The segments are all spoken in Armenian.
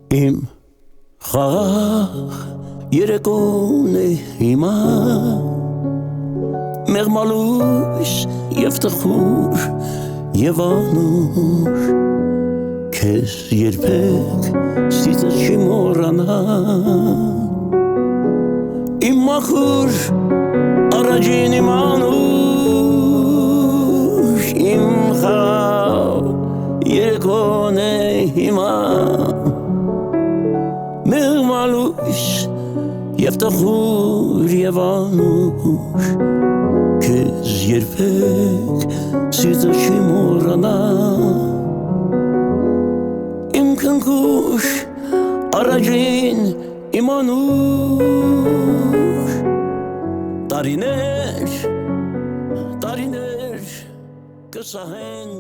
Իմ խաղաղ երեկոն է հիմա մեղմալույս և տխուր և անուր Քեզ երբեք սիծը չի մոռանա Իմ մաքուր առաջին իմ անուր Իմ խաղաղ երեկոն է հիմա Մեղմալույս և տխուր և անուր Քեզ երբեք սիծը չի մոռանա Իմ քնքուշ առաջին իմ անուր Տարիներ կսահեն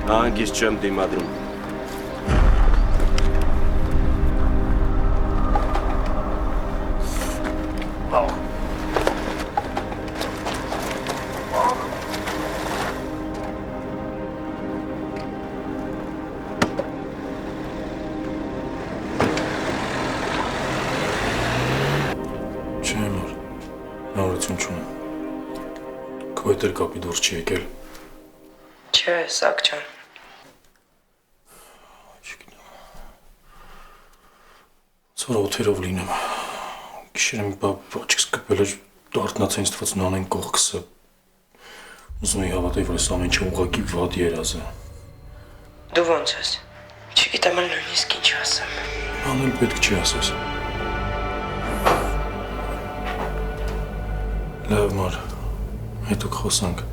Հանգիստ չեմ դիմադրում Չէ մոր, նորություն չունեմ Քո հետ էլ կապի դուրս չի եկել Չէ, Սակ ջան Ծորա օթերով լինեմ Գիշերը մի բա աչքս կպել էր դարտնաց ինձ թվաց նանեն կողքսը Ուզում էի հավատայի, որ այս ամեն ինչը ուղղակի վատ երազ է Դու ոնց ես, չգիտեմ էլ նույնիսկ ինչ ասեմ Անել պետք չի ասես Լավ մար, հետո կխոսանք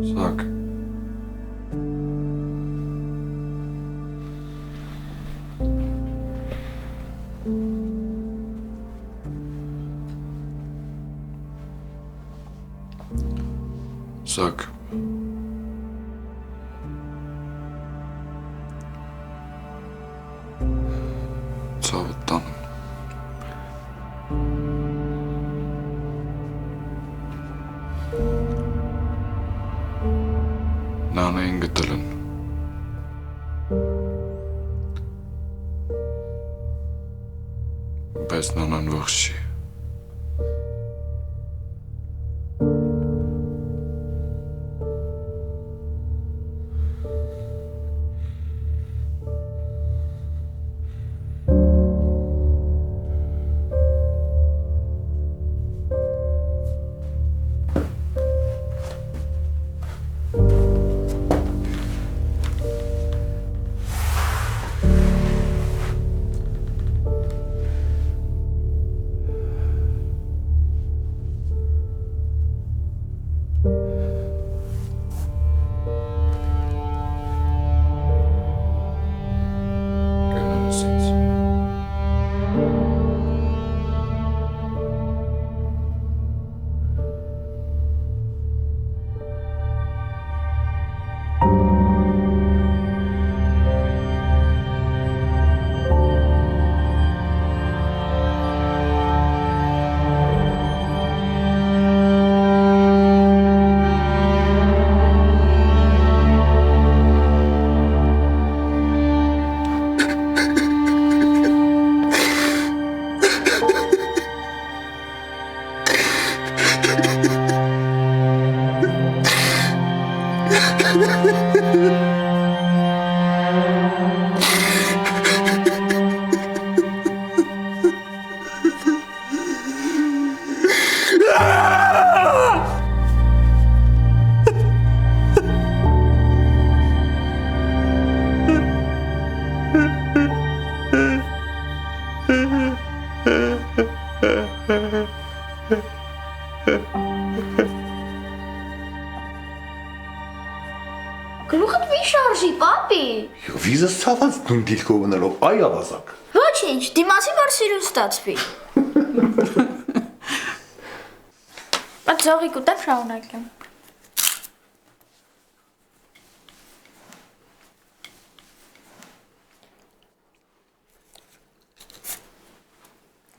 Սակ Սակ Ցավը տանում Նանային գտել են Բայց նանան ողջ չի Ha ha ha ha! Գլուխդ մի շարժի, պապի։ Վիզը ցաված նույն դիրքով ունելով, այ ավազակ։ Ոչինչ, դիմացի որ սիրուն ստացվի։ Բայց զողիկ ուտեմ շարունակեմ։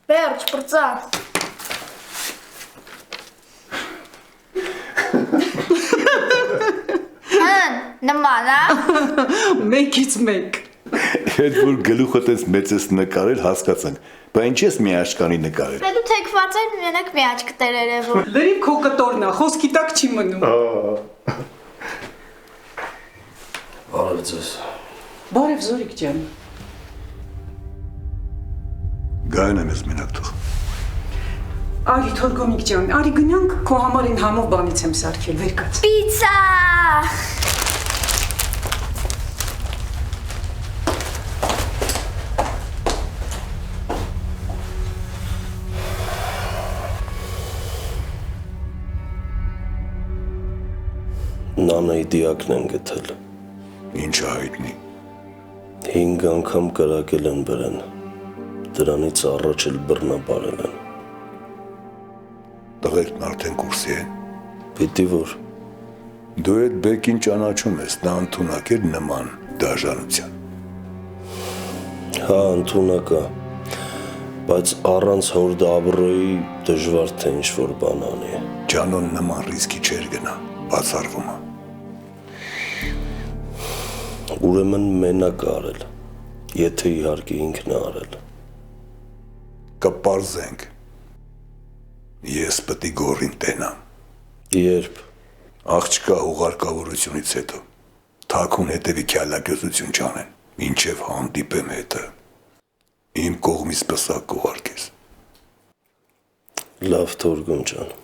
Վերջ, պրծա։ Նման, Մեկից մեկ։ Հետ որ գլուխը տես մեծես նկարել հասկացանք, բա ինչ ես մի աշկանի նկարել։ Պետու թեքված էր մենակ մի աչք տեր երևում։ Լրիվ քո կտորն է, խոսքի տակ չի մնում։ Բարև ձեզ։ Բարև Զորիկ ջան։ Գայուն եմ ես մենակ թող։ Արի Թորգոմիկ ջան, արի գնանք քո համար այն համով բանից եմ սարքել, վեր կաց։ Պիցա։ Նանայի դիակն են գտել։ Ինչ հայտնի։ 5 անգամ կրակել են բրեն։ Դրանից առաջ էլ բռնաբարել են։ Տղերքն արդեն կուրսի են։ Պիտի որ Դու այդ բեկին ճանաչում ես, նա ընդունակ էր նման դաժանության։ հա ընդունակ է, բայց առանց հոր դաբրոյի դժվար թե ինչ-որ բան անի։ Ջանոն նման ռիսկի չեր գնա, բացառվում է։ Ուրեմն մենակ արել, եթե իհարկե ինքն է արել։ Կպարզենք։ Ես պտի գորին տենամ։ Երբ Աղջկա ուղարկավորությունից հետո թաքուն հետևի քյալագյոզություն չանեն, մինչև հանդիպեմ հետը։ Իմ կողմից պսակ կուղարկես։ լավ Թորգոմ ջան։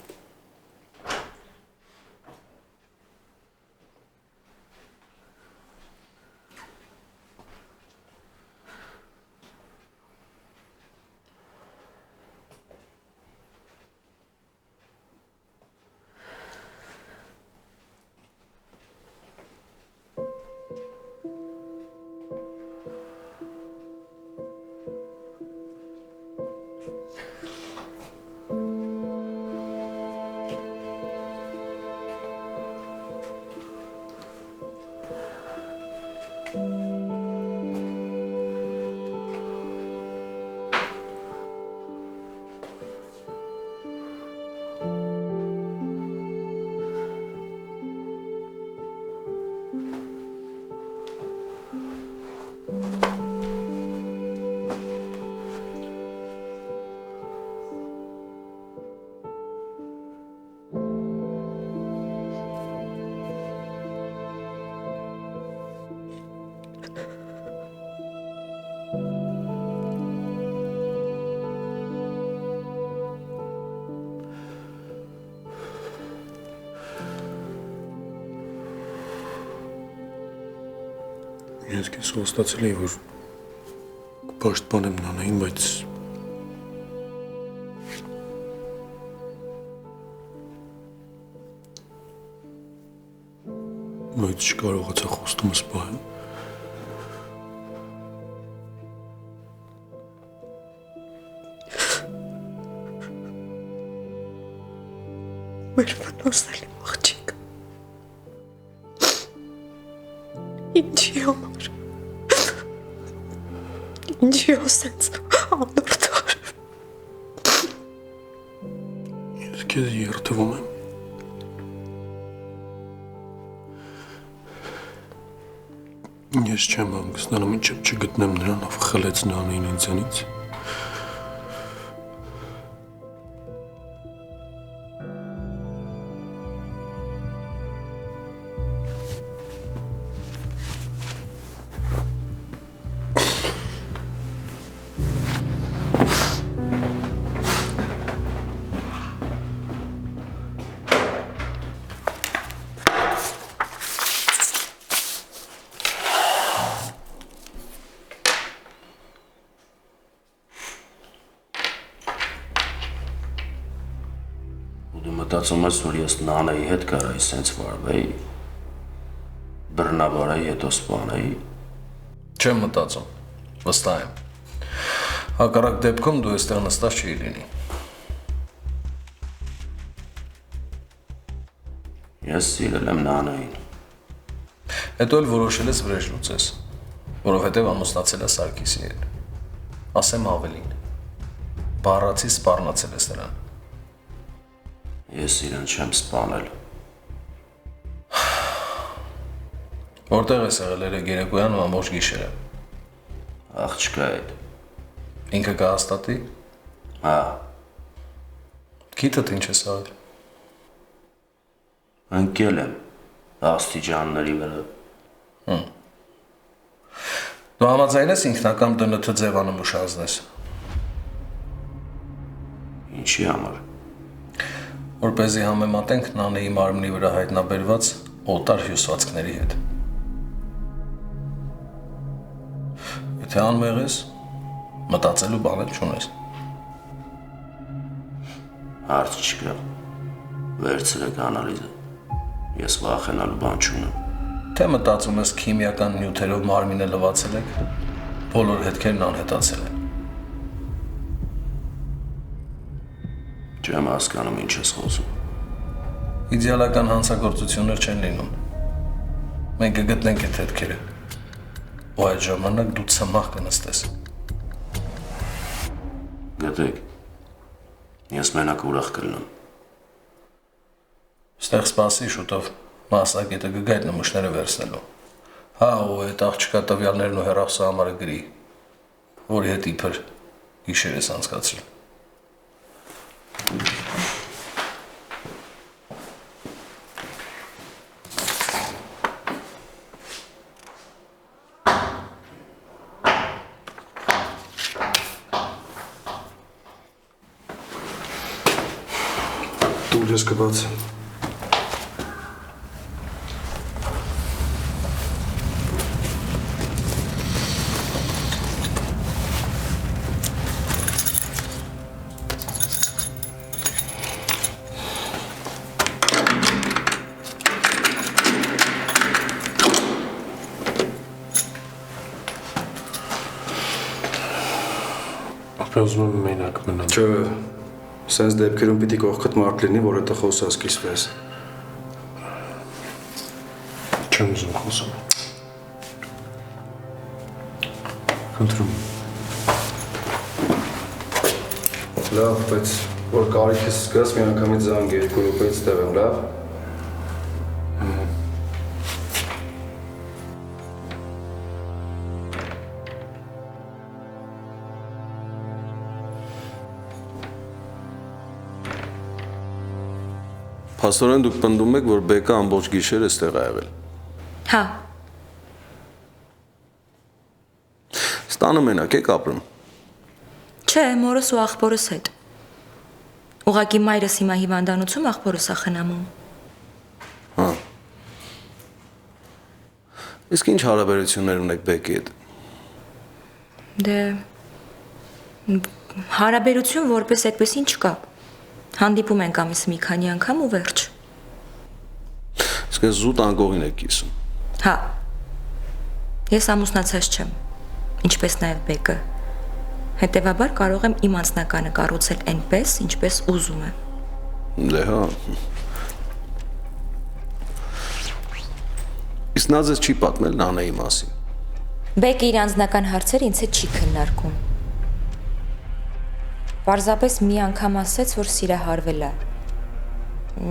Ես քեզ հոստացել էի, որ կպաշտպանեմ Նանային, բայց չկարողացա խոստումս պահել։ Մեր վնասելի աղջիկ։ Ինչի համար։ Ինչի ասենց անդորտար։ Ես քեզ երդվում եմ։ Ես չեմ հանգստանում, ինչեւ չգտնեմ նրան, ով խլեց Նանային ինձանից։ Դու մտածում ես, որ ես Նանայի հետ կարայի սենց վարվեի։ բռնաբարայի հետո սպանայի։ Չեմ մտածում, վստահ եմ։ Հակառակ դեպքում դու այստեղ նստած չի լինի։ Ես սիրել եմ Նանային։ Հետո էլ որոշել ես վրեժ լուծես, որովհետև ամուսնացել է Սարգիսի հետ։ Ասեմ ավելին, բառացի սպառնացել ես նրան։ Ես իրեն չեմ սպանել։ Որտեղ ես եղել երեկ երեկոյան ու ամբողջ գիշերը։ Աղջկա հետ։ Ինքը կհաստատի։ Հա, Գիտդ ինչ ես արել։ ընկել եմ աստիճանների վրա։ Դու համաձայն ես ինքնակամ ԴՆԹ ձևանում ուշացնես, Ինչի համար։ որպեսզի համեմատենք Նանեի մարմնի վրա հայտնաբերված օտար հյուսվածքների հետ։ Եթե անմեղ ես, մտածելու բան էլ չունես։ Հարց չկա։ Վերցրեք անալիզը։ Ես վախենալու բան չունեմ։ Թե մտածում ես քիմիական նյութերով մարմինը լվացել եք, բոլոր հետքերն անհետացել են։ Չեմ հասկանում ինչ ես խոսում։ Իդեալական հանցագործություններ չեն լինում։ Մենք կգտնենք այդ հետքերը։ Ու այդ ժամանակ դու ցմահ կնստես։ Գտեք։ Ես մենակ ուրախ կլինեմ։ Ստեղ սպասի շուտով մասնակետը կգա այդ նմուշները վերցնելու։ Հա, ու այդ աղջկա տվյալներն ու հեռախոսը համարը գրի, որի հետ իբր գիշեր ես անցկացրել։ Դուր ես կբաց։ Ուզում եմ մենակ մնամ։ Չէ, սենց դեպքերում պիտի կողքդ մարդ լինի, որ հետը խոսած կիսվես։ Չեմ ուզում խոսում։ Խնդրում։ Լավ, բայց որ կարիքս զգաս, մի անգամից զանգ 2 րոպեից տեղ եմ, լավ։ Փաստորեն դուք պնդում եք, որ Բեկը ամբողջ գիշեր էստեղ ա եղել։ Հա, Ստանը մենակ եք ապրում։ չէ, մորս ու աղբորս հետ։ Ուղղակի մայրս հիմա հիվանդանոցում աղբորս ա խնամում։ Հա։ Իսկ ինչ հարաբերություններ ունեք Բեկի հետ։ Դե հարաբերություն որպես այդպես ինչ կա։ Հանդիպում ենք ամիս մի քանի անգամ ու վերջ։ Իսկ զուտ անկողին եք կիսում։ Հա։ Ես ամուսնացած չեմ, ինչպես նաև Բեկը։ Հետևաբար կարող եմ իմ անձնականը կառուցել այնպես, ինչպես ուզում եմ։ Դե հա։ Իսկ նա ձեզ չի պատմել Նանեի մասին։ Բեկը իր անձնական հարցեր ինձ հետ չի քննարկում։ Պարզապես մի անգամ ասեց, որ սիրահարվել է։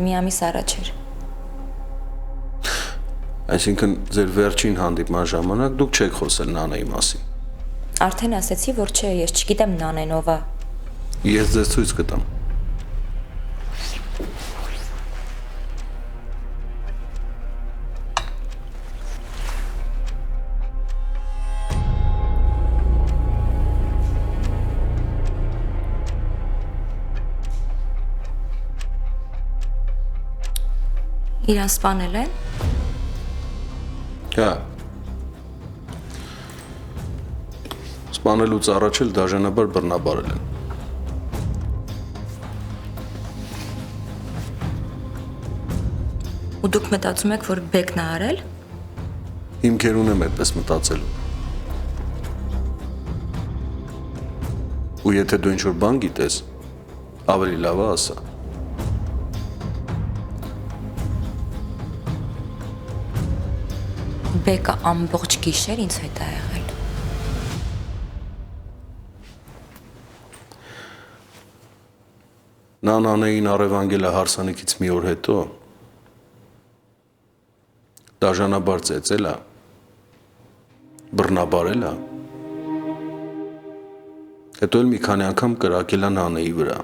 Մի ամիս առաջ էր։ Այսինքն ձեր վերջին հանդիպման ժամանակ դուք չեք խոսել Նանեի մասին։ Արդեն ասեցի, որ չէ, ես չգիտեմ Նանեն ով է։ Ես ձեզ ցույց կտամ։ Իրան սպանել են։ Հա։ Սպանելուց առաջ էլ դաժանաբար բռնաբարել են։ Ու դուք մտածում եք, որ Բեկն է արել։ Հիմքեր ունեմ այդպես մտածելու։ Ու եթե դու ինչ-որ բան գիտես, ավելի լավ է ասա։ Բեկը ամբողջ գիշեր ինձ հետ է եղել։ Նա նանեին առևանգել է հարսանիքից մի օր հետո, դաժանաբար ծեծել է, բռնաբարել է, հետո էլ մի քանի անգամ կրակել է նանեի վրա։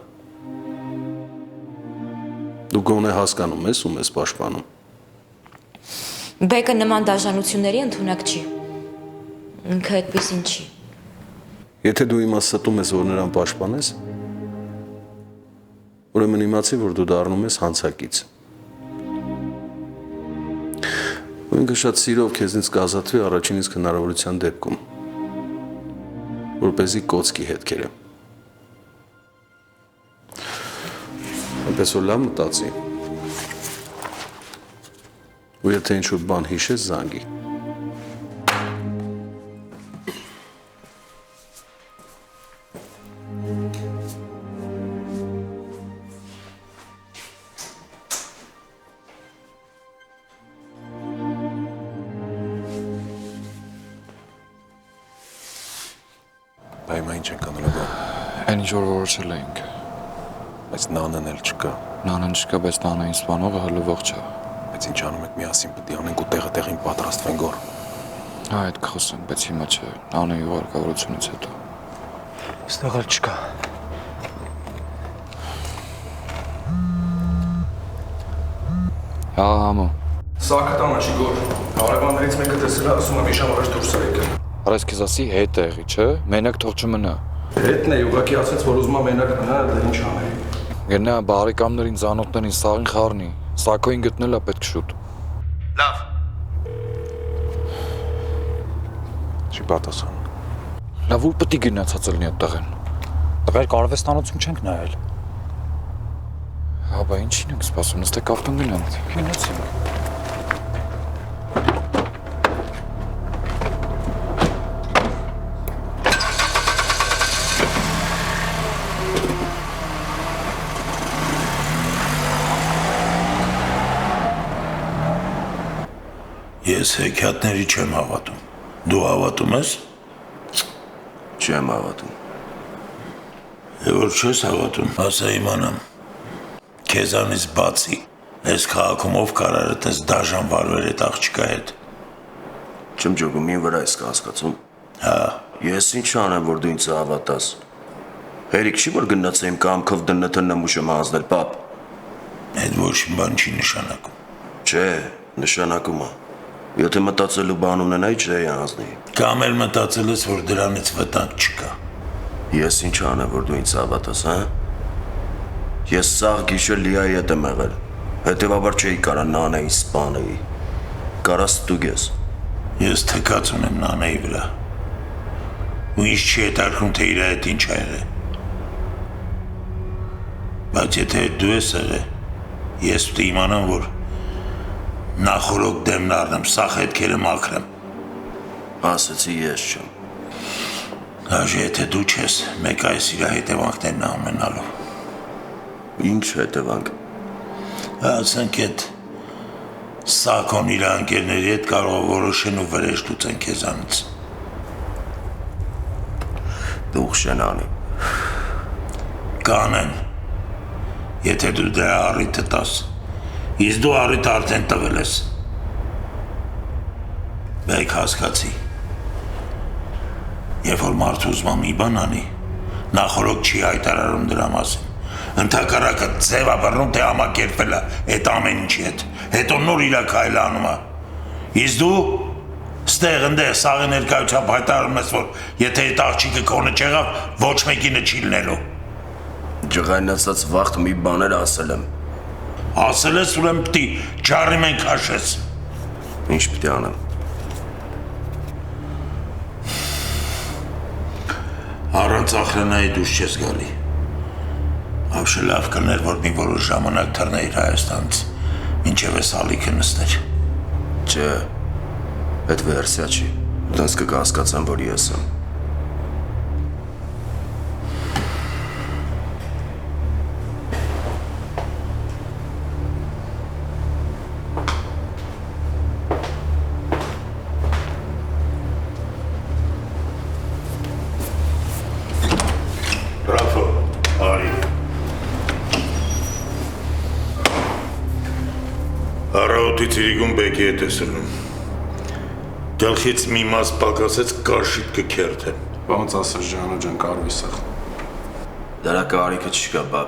Դու գոնե հասկանում ես ում ես պաշտպանում։ Բեկը նման դաժանությունների ընդունակ չի։ Ինքը այդպեսին չի։ Եթե դու իմաց ստում ես, որ նրան պաշտպանես, ուրեմն իմացի, որ դու դառնում ես հանցակից։ Ու ինքը շատ սիրով քեզնից կազատվի առաջին իսկ հնարավորության դեպքում, որպեսզի կոծկի հետքերը։ Այնպես որ լավ մտածի։ Ու եթե ինչ-որ բան հիշես, զանգի։ Բայ հիմա ինչ ենք անելու բա։ Այն ինչ որ որոշել էինք։ Բայց նանն էլ չկա։ Նանան չկա, բայց նանային սպանողը հլվող չէ։ Բայց ինչ անում եք միասին պետք է անենք ու տեղը տեղին պատրաստվենք գոր։ Հա, այդ կխոսենք, բայց հիմա չէ։ Նանայի ուղարկավորությունից հետո։ Այստեղ էլ չկա։ Հա, համո։ Սա կտանը չի գոր։ Հարևաններից մեկը տեսել է, ասում է մի ժամ առաջ դուրս է եկել։ Արես քեզ ասի հետ է եղի, չէ՞։ Մենակ թող չմնա։ Հետն է, ուղղակի ասեց, որ ուզում է մենակ մնա, դե ինչ անեի։ Գնա բարեկամներին, ծանոթներին սաղին խառնի։ Սակոին գտնել է պետք շուտ։ Լավ։ Չի պատասխան։ Լավ ու պետք է գնացած լինի այդ տղեն։ Տղեր կարվեստանոցում չենք նայել։ Հա, բա ինչին ենք սպասում, նստեք ավտոն գնանք։ Գնացինք։ Ես հեքիաթների չեմ հավատում։ Դու հավատում ես։ Չեմ հավատում։ Որ չես հավատում, ասա իմանամ։ Քեզանից բացի, այս քաղաքում ով կարար է տես դաժան վարվեր այդ աղջկա հետ։ Չմջոգում ին վրա ես կհասկացում։ Հա։ Ես ինչ անեմ, որ դու ինձ հավատաս։ Հերիք չի, որ գնաց իմ կամքով դննթը նմուշը մազնել, պապ։ Այդ ոչ մի բան չի նշանակում։ Չէ, նշանակում է։ Եթե մտածելու բան ունենայի, չէի անձնի։ Կամ էլ մտածել ես, որ դրանից վտանգ չկա։ Ես ինչ անեմ, որ դու ինձ հավատաս, հա։ Ես սաղ գիշեր լիայի հետ եմ եղել, հետևաբար չէի կարա նանեին սպանեի, կարա ստուգես։ Ես թքած ունեմ նանեի վրա, ու ինչ չի հետարկում, թե իր հետ ինչ ա եղել։ Բայց եթե դու ես եղել, ես պետք է իմանամ, որ նախորոք դեմն առնեմ, սաղ հետքերը մաքրեմ։ Ասեցի ես չեմ։ Հաժի եթե դու չես, մեկ այս իր հետևանքներն ամենալու։ Ինչ հետևանք։ Ասենք էդ Սակոն իր անկերների հետ կարող որոշեն ու վրեժ լուծեն քեզանից։ Դու շենանի։ Կանեն, եթե դու դրա առիթը տաս, իսկ դու առիթը արդեն տվել ես։ Բեք հասկացի։ Երբ որ մարդը ուզում է մի բան անի, նախորոք չի հայտարարում դրա մասին։ Ընդհակառակը ձև է բռնում, թե համակերպել է այդ ամեն ինչի հետ։ Հետո նոր իր քայլը անում է։ Իսկ դու ստեղ ընդեղ սաղի ներկայությամբ հայտարարում ես, որ եթե այդ աղջիկը քոնը չեղավ, ոչ մեկինը չի լինելու։ Ջղայնացած վաղտ մի բաներ ասել եմ։ Ասել ես, ուրեմն պիտի ջարի մենք հաշես։ Ինչ պիտի անեմ։ Առանց ախրանայի դուրս չես գալի։ Ավշե լավ կներ, որ մի որոշ ժամանակ թռնեիր Հայաստանից, մինչև էս ալիքը նստեր։ Չէ, Այդ վերսիա չի։ Դες կկասկածեմ, որ ես եմ։ Բրավո, արի։ Առավոտի ծիրիկում բեկի հետ ես ելնում։ Գլխից մի մաս պակասեց կարշիտ կքերթեն։ Ոնց ասես Ջանո ջան, կարվի սախ։ Դրա կարիքը չկա, բա։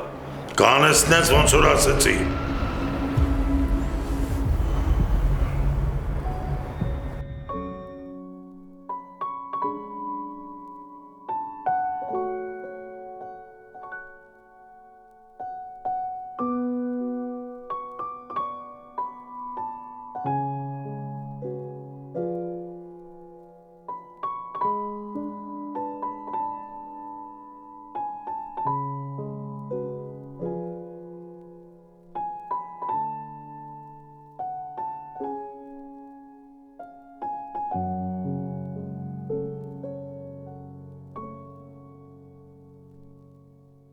Կանեցնես ոնց որ ասեցի։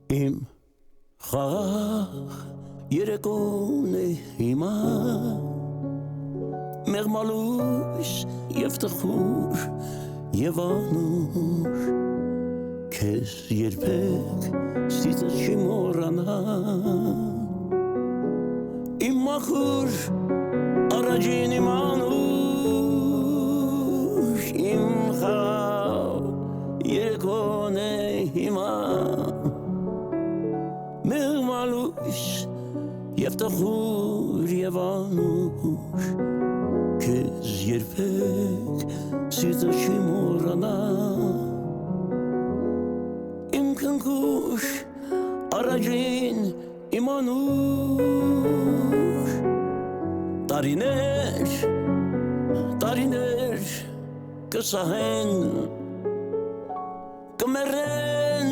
Իմ խաղաղ երեկոն է հիմա մեղմալույս և տխուր և անուր քեզ երբեք սիծը չի մոռանա իմ մախուր առաջին իմ անուր իմ խաղաղ երեկոն է հիմա մեղմալույս և տխուր և անուր քեզ երբեք սիծը չի մոռանա իմ քնքուշ առաջին իմ անուր տարիներ կսահեն կմեռեն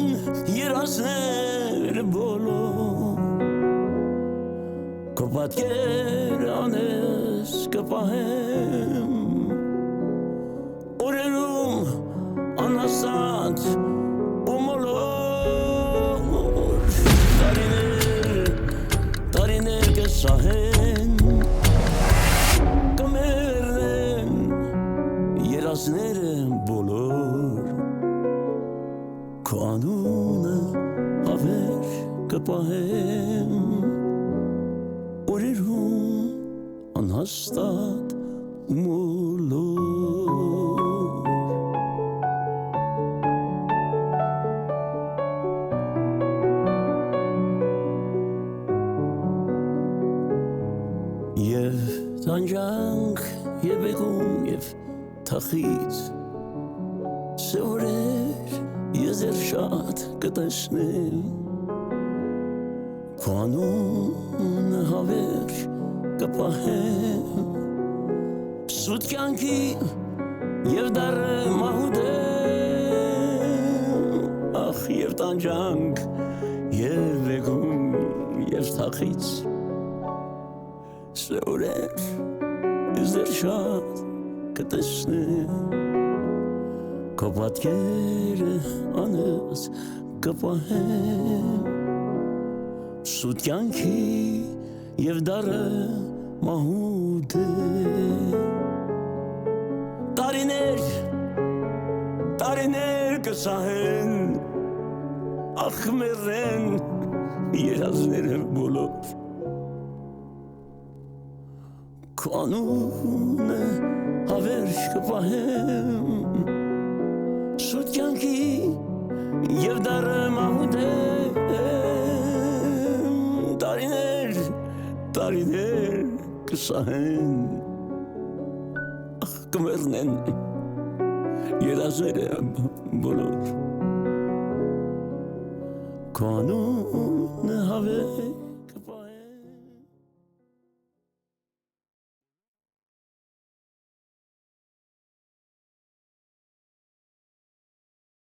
երազներ բոլոր քո պատկեր անես կպահեմ օրերում անհասած ու մոլոր տարիներ կսահեն կմեռեն երազները բոլոր քո անունը հավեր կպահեմ օրերում անհաստատ ու մոլոր և տանջանք և բեկում և թախից սևորեր եզեր շատ կտեսնեմ քո անունը հավերժ կպահեմ սուտ կյանքի և դառը մահուդեմ ախ և տանջանք և բեկում և թախից սևորեր եզեր շատ կտեսնեմ քո պատկերը անես կպահեմ սուտ կյանքի և դառը մահուդ է տարիներ կսահեն ախ մեռեն երազները բոլոր քո անունը հավերժ կպահեմ սուտ կյանքի և դառը մահուդ է տարիներ կսահեն ախ կմեռնեն երազները բոլոր քո անունը հավերժ